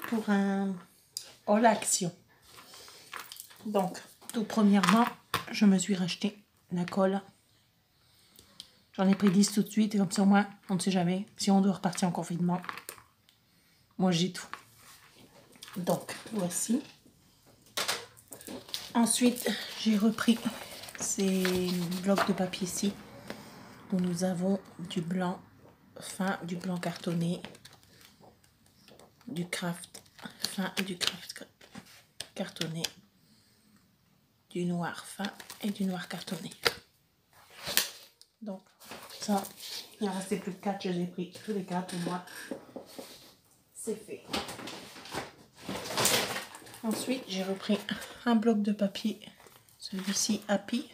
pour un haul action. Donc, tout premièrement, je me suis racheté la colle. J'en ai pris 10 tout de suite et comme ça au moins, on ne sait jamais si on doit repartir en confinement. Moi j'ai tout. Donc, voici. Ensuite, j'ai repris ces blocs de papier-ci où nous avons du blanc fin, du blanc cartonné, du craft fin et du craft cartonné, du noir fin et du noir cartonné. Donc, ça, il en restait plus que 4, je les ai pris tous les 4 pour moi. C'est fait. Ensuite, j'ai repris un bloc de papier, celui-ci Happy,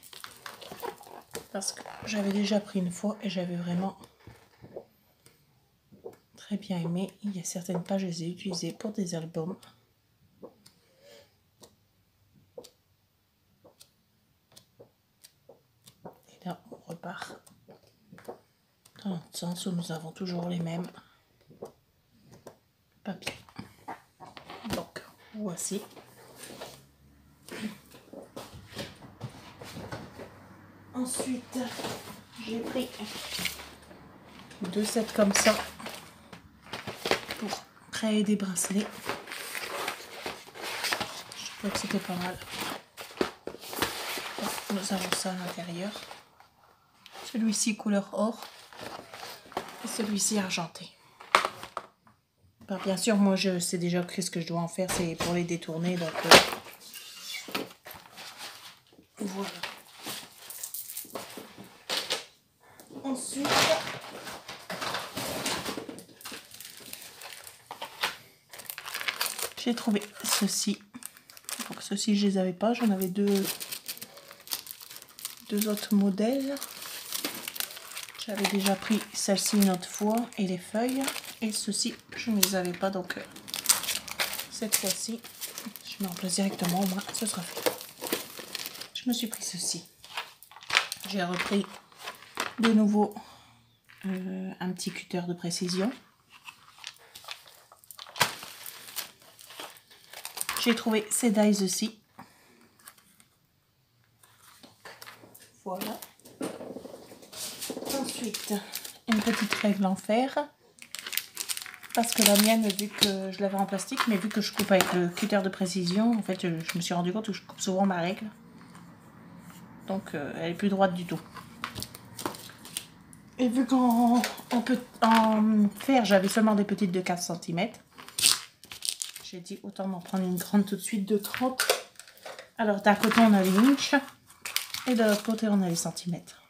parce que j'avais déjà pris une fois et j'avais vraiment très bien aimé. Il y a certaines pages, je les ai utilisées pour des albums. Et là, on repart dans l'autre sens où nous avons toujours les mêmes papiers. Donc, voici. Ensuite, j'ai pris 2 sets comme ça pour créer des bracelets. Je trouvais que c'était pas mal. Donc, nous avons ça à l'intérieur. Celui-ci couleur or et celui-ci argenté. Ben, bien sûr, moi je sais déjà ce que je dois en faire, c'est pour les détourner. Donc voilà. Ensuite, j'ai trouvé ceci. Donc ceci je les avais pas, j'en avais deux autres modèles. J'avais déjà pris celle-ci une autre fois et les feuilles. Et ceci, je ne les avais pas, donc cette fois-ci, je mets en place directement, au moins ce sera fait. Je me suis pris ceci. J'ai repris de nouveau un petit cutter de précision. J'ai trouvé ces dies aussi. Donc, voilà. Ensuite, une petite règle en fer. Parce que la mienne, vu que je l'avais en plastique, mais vu que je coupe avec le cutter de précision, en fait, je me suis rendu compte que je coupe souvent ma règle. Donc, elle est plus droite du tout. Et vu qu'en fer, j'avais seulement des petites de 4 cm, j'ai dit autant m'en prendre une grande tout de suite de 30. Alors, d'un côté, on a les inches et de l'autre côté, on a les centimètres.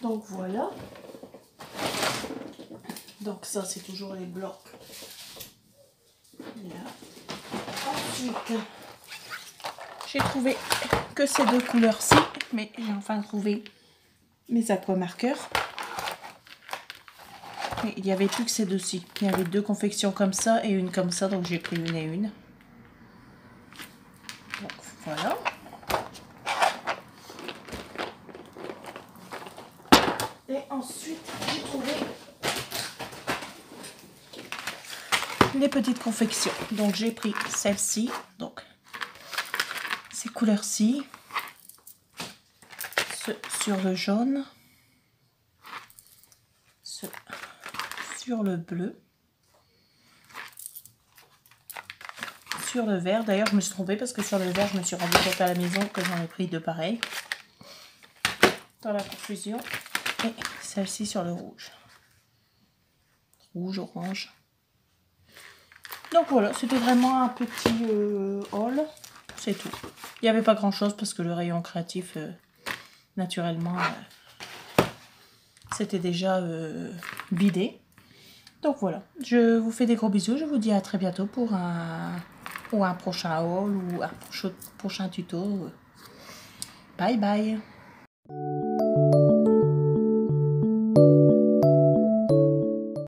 Donc, voilà. Donc ça, c'est toujours les blocs. Là. Ensuite, j'ai trouvé que ces 2 couleurs-ci, mais j'ai enfin trouvé mes aquamarqueurs. Mais il n'y avait plus que ces 2-ci. Il y avait 2 confections comme ça et une comme ça, donc j'ai pris une et une. Donc voilà. Et ensuite, j'ai trouvé les petites confections. Donc j'ai pris celle-ci, donc ces couleurs-ci, ce sur le jaune, ce sur le bleu, sur le vert. D'ailleurs je me suis trompée parce que sur le vert je me suis rendu compte à la maison que j'en ai pris 2 pareils dans la confusion. Et celle-ci sur le rouge, orange. Donc voilà, c'était vraiment un petit haul, c'est tout. Il n'y avait pas grand chose parce que le rayon créatif, naturellement, c'était déjà vidé. Donc voilà, je vous fais des gros bisous, je vous dis à très bientôt pour un prochain haul ou un prochain tuto. Bye bye.